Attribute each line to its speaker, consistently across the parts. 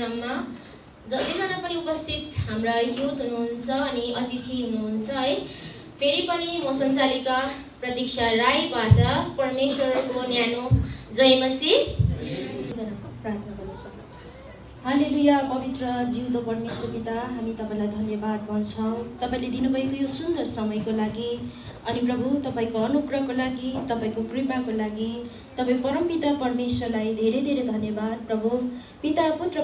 Speaker 1: प्रोग्राममा जतिजना पनि उपस्थित हाम्रा युथ हुनुहुन्छ अनि अतिथि हुनुहुन्छ है, फेरि पनि म सञ्चालिका प्रतीक्षा राईबाट परमेश्वरको न्यानो जय मसीह
Speaker 2: प्रार्थना गर्नेछौँ। हालेलुया। पवित्र जिउँदो परमेश्वर पिता, हामी तपाईँलाई धन्यवाद भन्छौँ तपाईँले दिनुभएको यो सुन्दर समयको लागि अनि प्रभु तपाईँको अनुग्रहको लागि, तपाईँको कृपाको लागि तपाईँ परमपिता परमेश्वरलाई धेरै धेरै धन्यवाद। प्रभु पिता पुत्र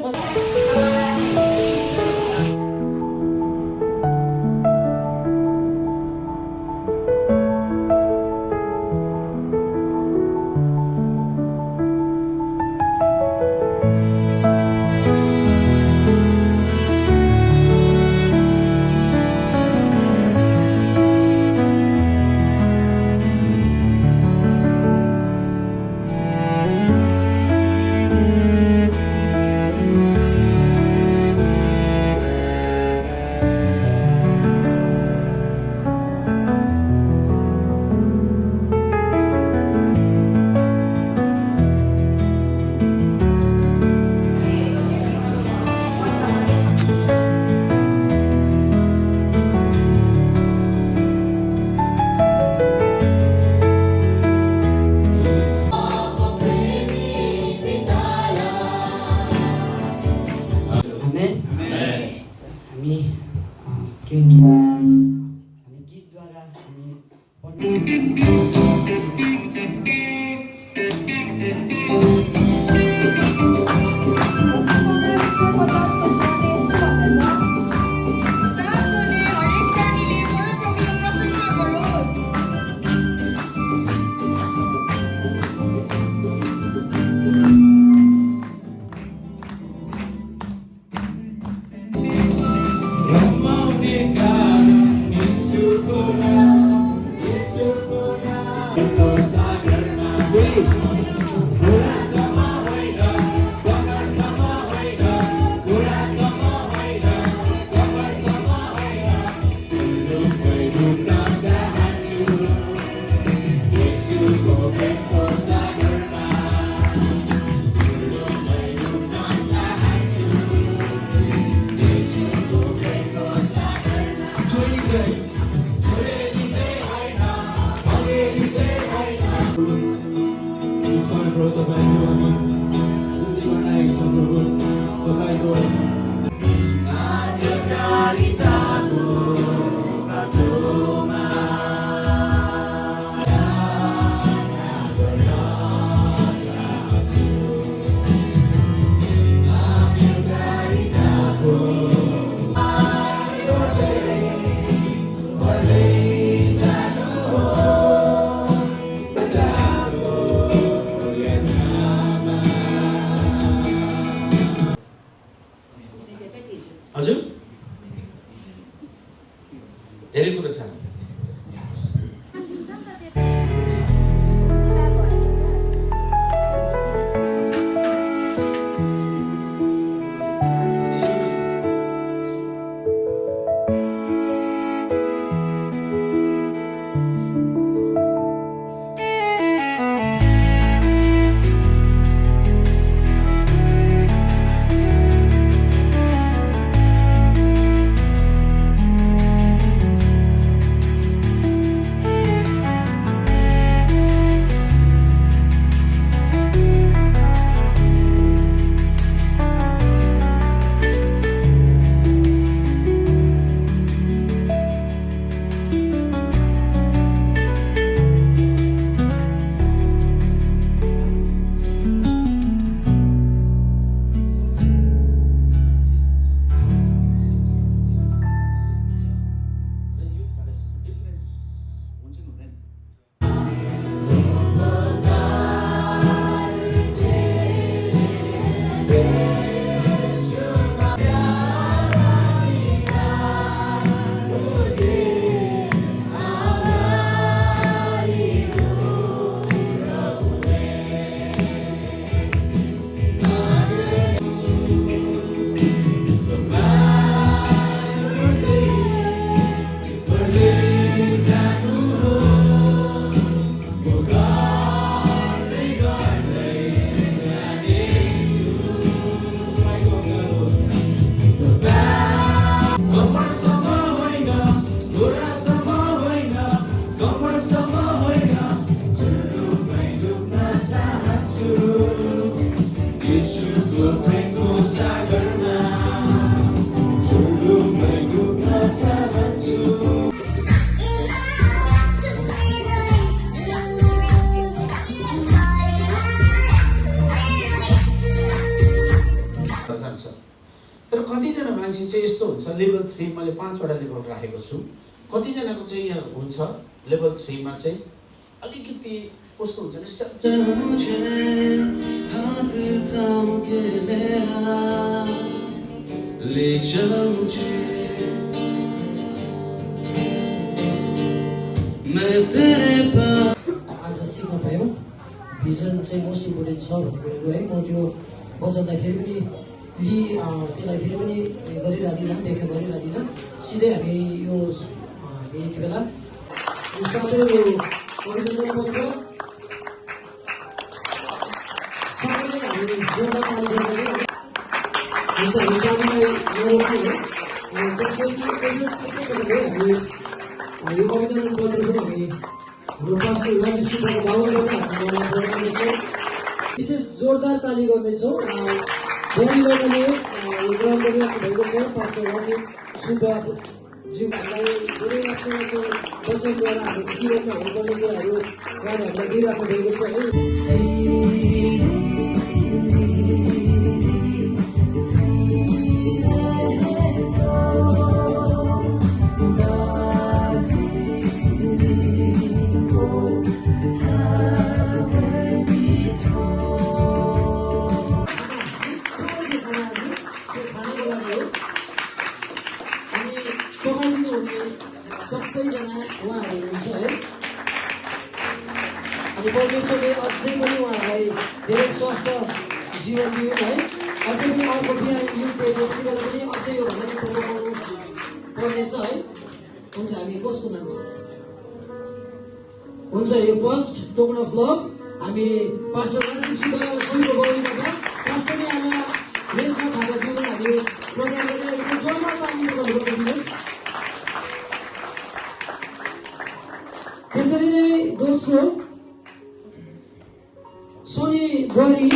Speaker 3: चाहिँ यस्तो हुन्छ, लेभल 3 मैले 5 वटा लेभल राखेको छु। कतिजनाको चाहिँ यहाँ हुन्छ लेभल 3 मा चाहिँ अलिकति कस्तो हुन्छ नि,
Speaker 4: आज सिक्न पायौँ भिजन चाहिँ मोस्ट इम्पोर्टेन्ट छ भन्ने कुराहरू है। म त्यो वचनलाई फेरि पनि त्यसलाई फेरि पनि गरिरहदिनँ, व्याख्या गरिरहदिनँ। सिधै हामी यो हामी यति बेला यो सबै यो अभिनन्दन पत्र सबैले हामी जोड्न चालु गर्दै हुन्छ। हामी जानुलाई नरोक्नु हो। त्यसै प्रकारले हामी यो अभिनन्दन पत्र पनि हामी हाम्रो पास्टर राजीव सुब्बाको बाबुबाट हामी उहाँलाई प्रदान गर्छौँ। विशेष जोरदार ताली गर्दैछौँ। बयान गर्नेले यो ग्रहण गरिराख्नु भएको छ। पास्टर राजीव सुब्बाज्यू हामीलाई धेरै आश्चर्य वचनद्वारा हाम्रो जीवनमा हुनुपर्ने कुराहरू उहाँले हामीलाई दिइराख्नु भएको छ है। सबैजना उहाँहरू हुनुहुन्छ है। अनि परमेश्वरले अझै पनि उहाँहरूलाई धेरै स्वस्थ जीवन दियो है। अझै पनि अर्को बिहा युक्तेछ त्यति बेला पनि अझै यो भन्दा ठुलो पाउनु पर्नेछ है। हुन्छ, हामी कसको नाम छ हुन्छ यो फर्स्ट टोकन अफ लभ हामी पास्टर राजीव सुब्बाज्यूको बाहुलीबाट पास्टरले आमा रेशमा थापाज्यूलाई हामी प्रदान गरिरहेको छ। जोरदार ताली गर्नुहोस्। त्यसरी नै दोस्रो सोनी बुहारी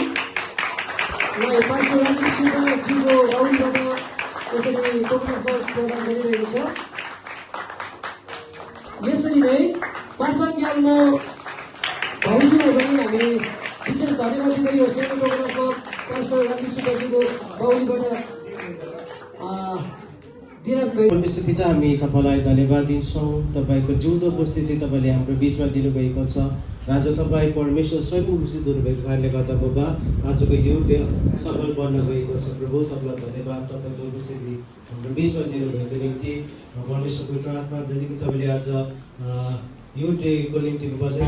Speaker 4: पास्टर राजीव सुब्बाज्यूको बाहुलीबाट त्यसरी टोकन अफ लभ प्रदान गरिरहेको छ। यसरी नै पासाङ ग्याल्मो भाउजूलाई पनि हामी विशेष धन्यवाद दिँदै यो सानो token of love pastor Rajiv सुब्बाज्यूको बाहुलीबाट
Speaker 5: परमेश्वर पिता, हामी तपाईँलाई धन्यवाद दिन्छौँ। तपाईँको जिउँदो उपस्थिति तपाईँले हाम्रो बिचमा दिनुभएको छ। र आज तपाईँ परमेश्वर स्वयं उपस्थित हुनुभएको कारणले गर्दा बाबा आजको युग सफल बन्न गएको छ। प्रभु तपाईँलाई धन्यवाद, तपाईँको उपस्थिति हाम्रो बिचमा दिनुभएको निम्ति। परमेश्वरको पवित्र आत्मा जति पनि तपाईँले आज यो डेको निम्ति वचन